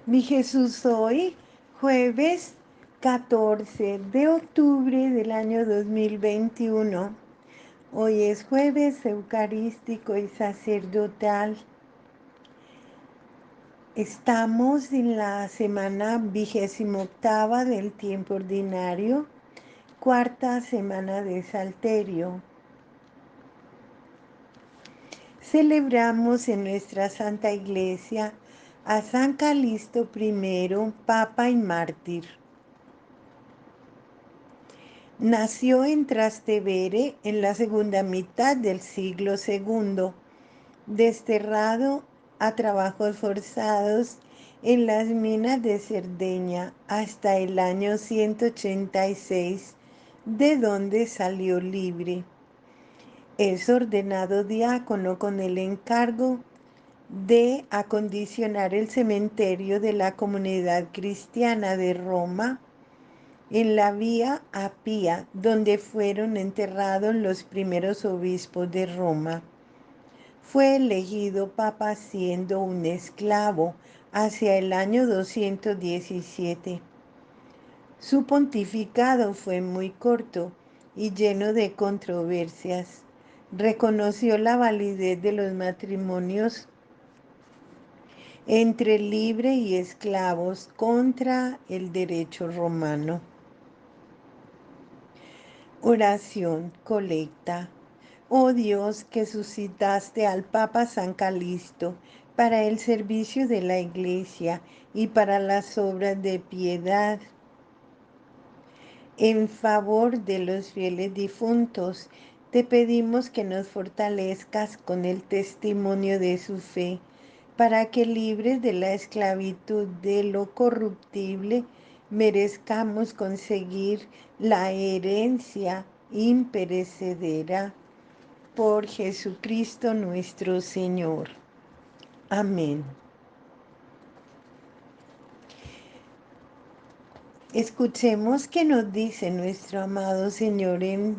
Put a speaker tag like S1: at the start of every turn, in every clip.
S1: Mi Jesús, hoy, jueves 14 de octubre del año 2021. Hoy es jueves eucarístico y sacerdotal. Estamos en la semana 28ª del tiempo ordinario, cuarta semana de Salterio. Celebramos en nuestra Santa Iglesia a San Calixto I, Papa y Mártir. Nació en Trastevere en la segunda mitad del siglo II, desterrado a trabajos forzados en las minas de Cerdeña hasta el año 186, de donde salió libre. Es ordenado diácono con el encargo de acondicionar el cementerio de la comunidad cristiana de Roma en la Vía Apia, donde fueron enterrados los primeros obispos de Roma. Fue elegido papa siendo un esclavo hacia el año 217. Su pontificado fue muy corto y lleno de controversias. Reconoció la validez de los matrimonios entre libre y esclavos contra el derecho romano. Oración colecta. Oh Dios, que suscitaste al Papa San Calixto para el servicio de la Iglesia y para las obras de piedad en favor de los fieles difuntos, te pedimos que nos fortalezcas con el testimonio de su fe, para que libres de la esclavitud de lo corruptible, merezcamos conseguir la herencia imperecedera por Jesucristo nuestro Señor. Amén. Escuchemos qué nos dice nuestro amado Señor en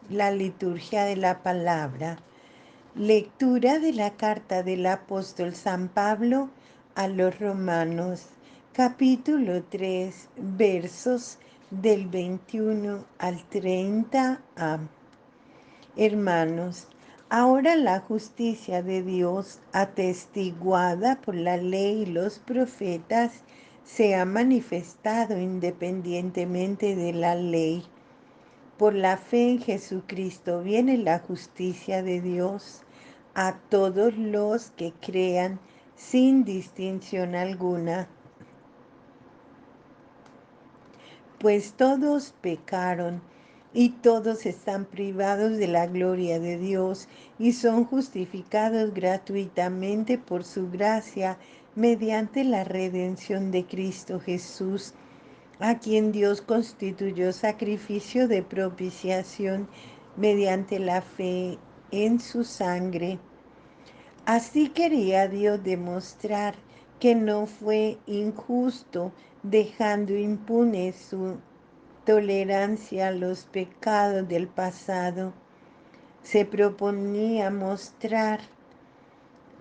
S1: la liturgia de la palabra. Lectura de la carta del apóstol San Pablo a los Romanos, capítulo 3, versos del 21 al 30a. Hermanos, ahora la justicia de Dios, atestiguada por la ley y los profetas, se ha manifestado independientemente de la ley. Por la fe en Jesucristo viene la justicia de Dios a todos los que crean sin distinción alguna, pues todos pecaron y todos están privados de la gloria de Dios y son justificados gratuitamente por su gracia mediante la redención de Cristo Jesús, a quien Dios constituyó sacrificio de propiciación mediante la fe en su sangre. Así quería Dios demostrar que no fue injusto, dejando impune su tolerancia a los pecados del pasado. Se proponía mostrar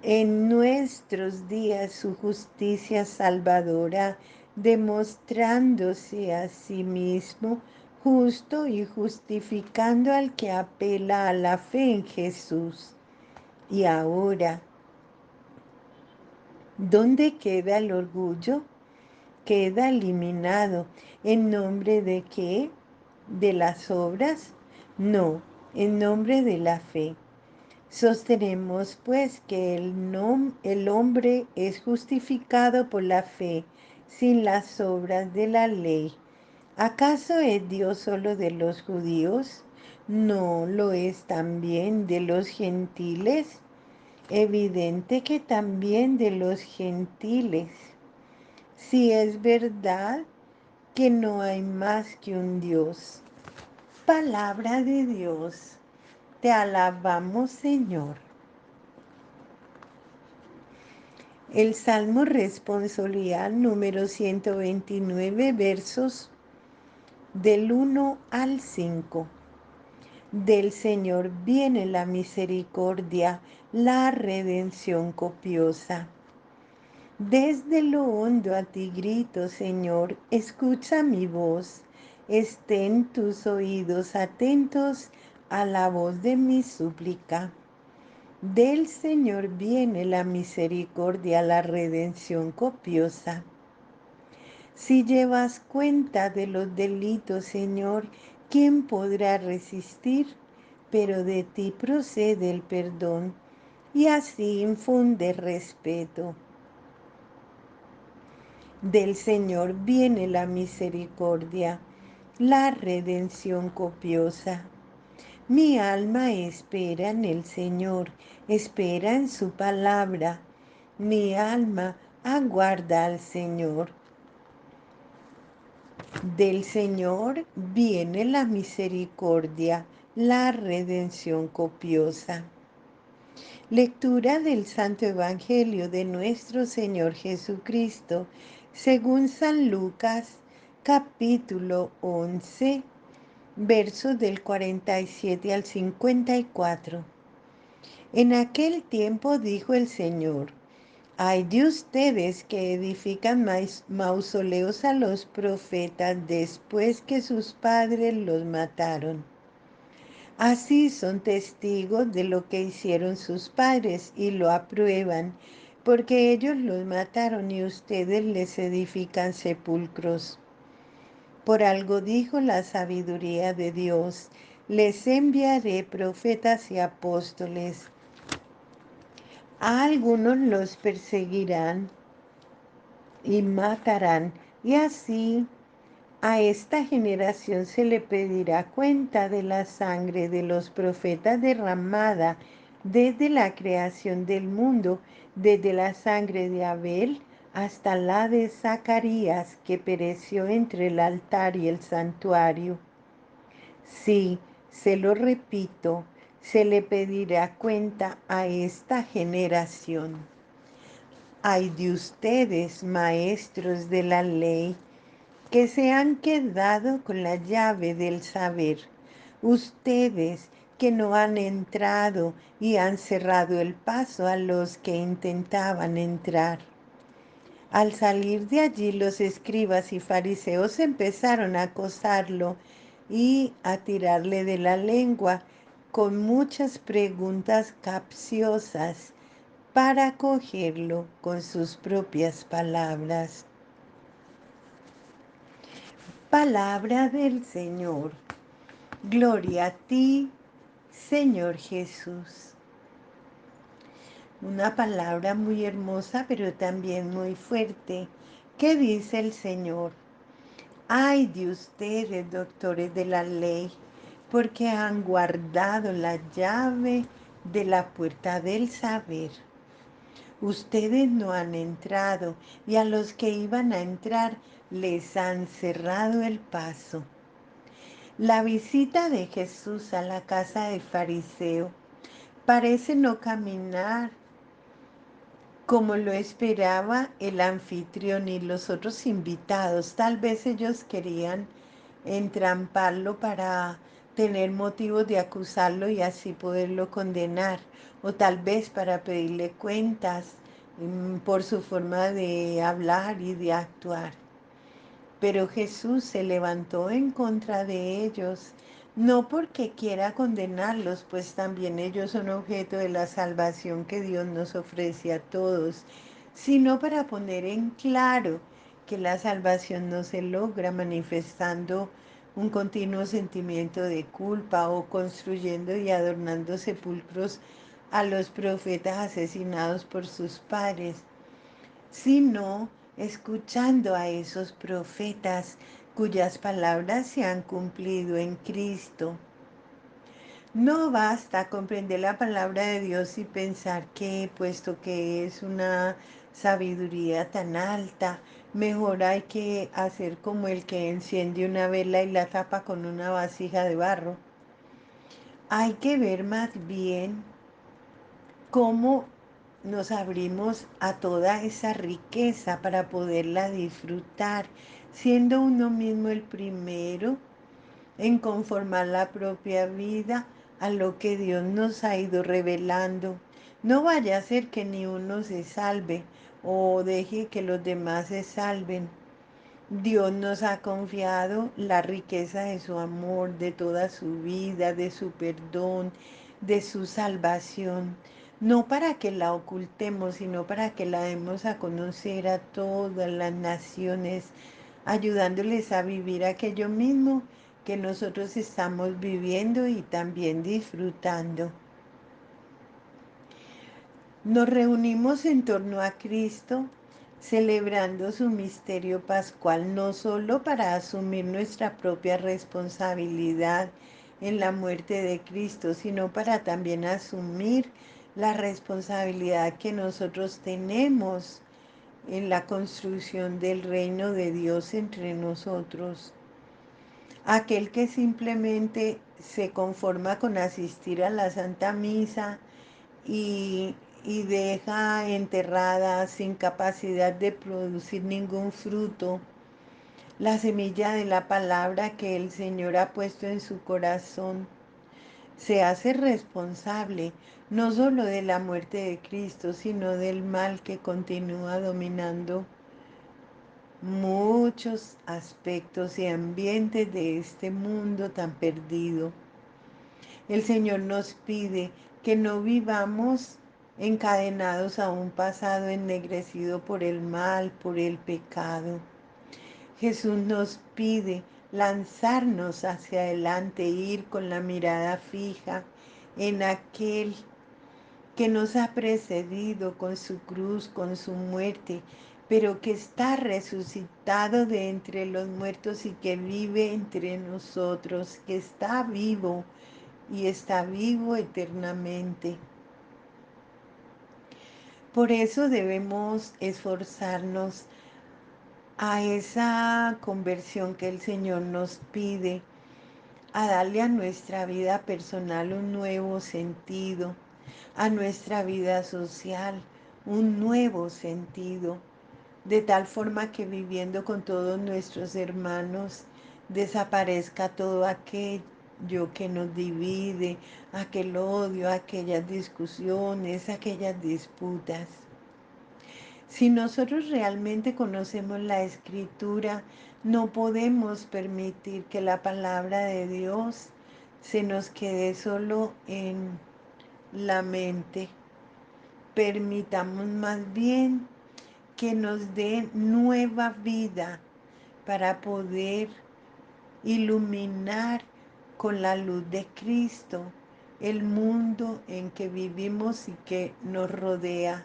S1: en nuestros días su justicia salvadora, demostrándose a sí mismo justo y justificando al que apela a la fe en Jesús. Y ahora, ¿dónde queda el orgullo? Queda eliminado. ¿En nombre de qué? ¿De las obras? No, en nombre de la fe. Sostenemos pues que el hombre es justificado por la fe, sin las obras de la ley. ¿Acaso es Dios solo de los judíos? ¿No lo es también de los gentiles? Evidente que también de los gentiles. Si es verdad que no hay más que un Dios. Palabra de Dios. Te alabamos, Señor. El Salmo responsorial número 129, versos del 1 al 5. Del Señor viene la misericordia, la redención copiosa. Desde lo hondo a ti grito, Señor, escucha mi voz. Estén tus oídos atentos a la voz de mi súplica. Del Señor viene la misericordia, la redención copiosa. Si llevas cuenta de los delitos, Señor, ¿quién podrá resistir? Pero de ti procede el perdón, y así infunde respeto. Del Señor viene la misericordia, la redención copiosa. Mi alma espera en el Señor, espera en su palabra. Mi alma aguarda al Señor. Del Señor viene la misericordia, la redención copiosa. Lectura del Santo Evangelio de nuestro Señor Jesucristo, según San Lucas, capítulo 11, versos del 47 al 54. En aquel tiempo dijo el Señor: Ay de ustedes que edifican mausoleos a los profetas después que sus padres los mataron. Así son testigos de lo que hicieron sus padres y lo aprueban, porque ellos los mataron y ustedes les edifican sepulcros. Por algo dijo la sabiduría de Dios: les enviaré profetas y apóstoles. A algunos los perseguirán y matarán, y así a esta generación se le pedirá cuenta de la sangre de los profetas derramada desde la creación del mundo, desde la sangre de Abel hasta la de Zacarías, que pereció entre el altar y el santuario. Sí, se lo repito, se le pedirá cuenta a esta generación. Ay de ustedes, maestros de la ley, que se han quedado con la llave del saber. Ustedes que no han entrado y han cerrado el paso a los que intentaban entrar. Al salir de allí, los escribas y fariseos empezaron a acosarlo y a tirarle de la lengua con muchas preguntas capciosas para cogerlo con sus propias palabras. Palabra del Señor. Gloria a ti, Señor Jesús. Una palabra muy hermosa, pero también muy fuerte. ¿Qué dice el Señor? Ay de ustedes, doctores de la ley, porque han guardado la llave de la puerta del saber. Ustedes no han entrado, y a los que iban a entrar les han cerrado el paso. La visita de Jesús a la casa del fariseo parece no caminar como lo esperaba el anfitrión y los otros invitados. Tal vez ellos querían entramparlo para tener motivos de acusarlo y así poderlo condenar, o tal vez para pedirle cuentas por su forma de hablar y de actuar. Pero Jesús se levantó en contra de ellos, no porque quiera condenarlos, pues también ellos son objeto de la salvación que Dios nos ofrece a todos, sino para poner en claro que la salvación no se logra manifestando un continuo sentimiento de culpa o construyendo y adornando sepulcros a los profetas asesinados por sus padres, sino escuchando a esos profetas cuyas palabras se han cumplido en Cristo. No basta comprender la palabra de Dios y pensar que, puesto que es una sabiduría tan alta, mejor hay que hacer como el que enciende una vela y la tapa con una vasija de barro. Hay que ver más bien cómo nos abrimos a toda esa riqueza para poderla disfrutar, siendo uno mismo el primero en conformar la propia vida a lo que Dios nos ha ido revelando. No vaya a ser que ni uno se salve, o deje que los demás se salven. Dios nos ha confiado la riqueza de su amor, de toda su vida, de su perdón, de su salvación. No para que la ocultemos, sino para que la demos a conocer a todas las naciones, ayudándoles a vivir aquello mismo que nosotros estamos viviendo y también disfrutando. Nos reunimos en torno a Cristo, celebrando su misterio pascual, no solo para asumir nuestra propia responsabilidad en la muerte de Cristo, sino para también asumir la responsabilidad que nosotros tenemos en la construcción del reino de Dios entre nosotros. Aquel que simplemente se conforma con asistir a la Santa Misa y, y deja enterrada sin capacidad de producir ningún fruto la semilla de la palabra que el Señor ha puesto en su corazón, se hace responsable no solo de la muerte de Cristo, sino del mal que continúa dominando muchos aspectos y ambientes de este mundo tan perdido. El Señor nos pide que no vivamos encadenados a un pasado ennegrecido por el mal, por el pecado. Jesús nos pide lanzarnos hacia adelante, ir con la mirada fija en aquel que nos ha precedido con su cruz, con su muerte, pero que está resucitado de entre los muertos y que vive entre nosotros, que está vivo y está vivo eternamente. Por eso debemos esforzarnos a esa conversión que el Señor nos pide, a darle a nuestra vida personal un nuevo sentido, a nuestra vida social un nuevo sentido, de tal forma que viviendo con todos nuestros hermanos desaparezca todo aquello que nos divide, aquel odio, aquellas discusiones, aquellas disputas. Si nosotros realmente conocemos la Escritura, no podemos permitir que la palabra de Dios se nos quede solo en la mente. Permitamos más bien que nos dé nueva vida para poder iluminar con la luz de Cristo el mundo en que vivimos y que nos rodea,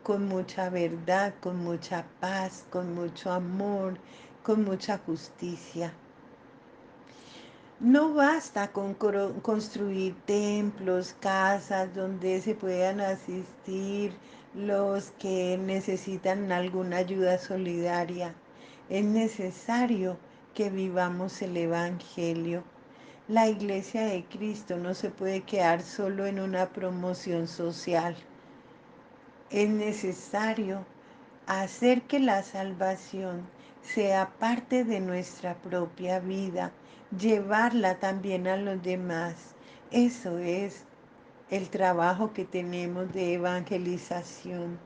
S1: con mucha verdad, con mucha paz, con mucho amor, con mucha justicia. No basta con construir templos, casas donde se puedan asistir los que necesitan alguna ayuda solidaria. Es necesario que vivamos el Evangelio. La Iglesia de Cristo no se puede quedar solo en una promoción social. Es necesario hacer que la salvación sea parte de nuestra propia vida, llevarla también a los demás. Eso es el trabajo que tenemos de evangelización.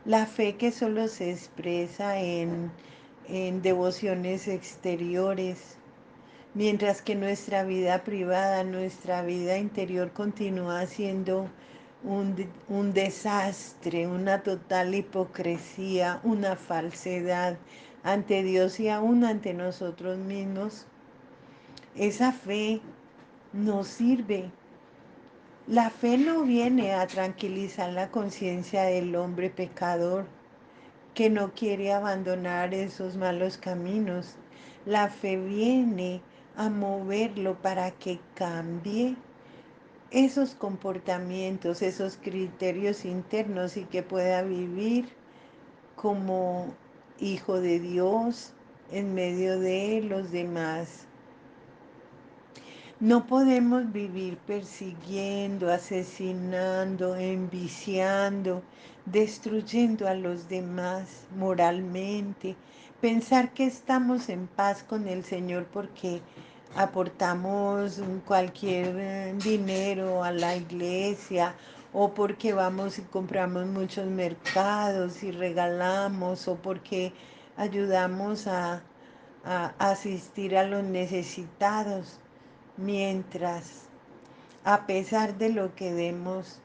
S1: La fe que solo se expresa en devociones exteriores, mientras que nuestra vida privada, nuestra vida interior continúa siendo un desastre, una total hipocresía, una falsedad ante Dios y aún ante nosotros mismos. Esa fe no sirve. La fe no viene a tranquilizar la conciencia del hombre pecador que no quiere abandonar esos malos caminos. La fe viene a moverlo para que cambie esos comportamientos, esos criterios internos y que pueda vivir como hijo de Dios en medio de los demás. No podemos vivir persiguiendo, asesinando, enviciando, destruyendo a los demás moralmente. Pensar que estamos en paz con el Señor porque aportamos cualquier dinero a la iglesia o porque vamos y compramos muchos mercados y regalamos, o porque ayudamos a asistir a los necesitados, mientras, a pesar de lo que demos,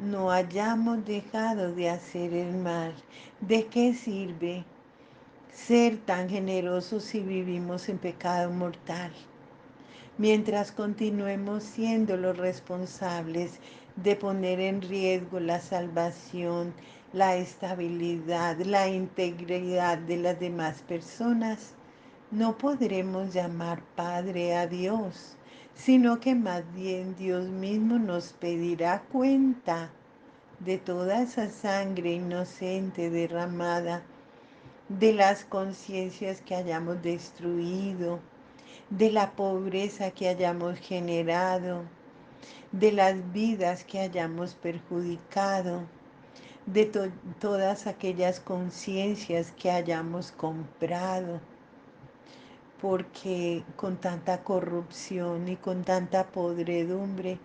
S1: no hayamos dejado de hacer el mal. ¿De qué sirve ser tan generosos si vivimos en pecado mortal? Mientras continuemos siendo los responsables de poner en riesgo la salvación, la estabilidad, la integridad de las demás personas, no podremos llamar Padre a Dios, sino que más bien Dios mismo nos pedirá cuenta de toda esa sangre inocente derramada, de las conciencias que hayamos destruido, de la pobreza que hayamos generado, de las vidas que hayamos perjudicado, de todas aquellas conciencias que hayamos comprado, porque con tanta corrupción y con tanta podredumbre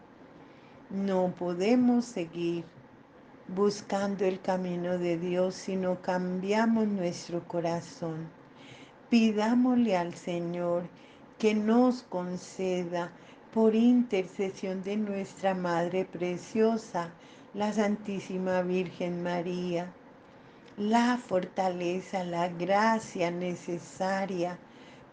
S1: no podemos seguir buscando el camino de Dios si no cambiamos nuestro corazón. Pidámosle al Señor que nos conceda, por intercesión de nuestra Madre Preciosa, la Santísima Virgen María, la fortaleza, la gracia necesaria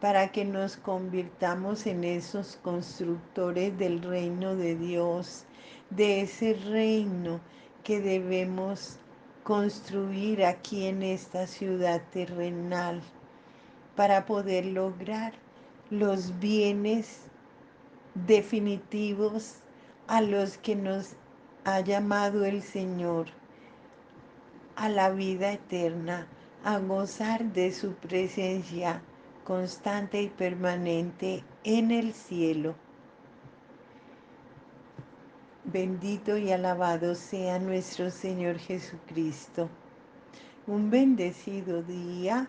S1: para que nos convirtamos en esos constructores del reino de Dios, de ese reino que debemos construir aquí en esta ciudad terrenal para poder lograr los bienes definitivos a los que nos ha llamado el Señor, a la vida eterna, a gozar de su presencia constante y permanente en el cielo. Bendito y alabado sea nuestro Señor Jesucristo. Un bendecido día.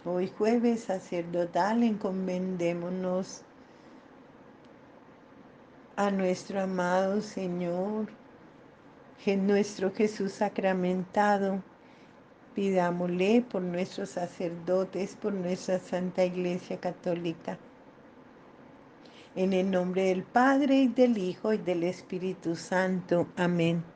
S1: Hoy jueves sacerdotal, encomendémonos a nuestro amado Señor, nuestro Jesús sacramentado. Pidámosle por nuestros sacerdotes, por nuestra Santa Iglesia Católica. En el nombre del Padre, y del Hijo, y del Espíritu Santo. Amén.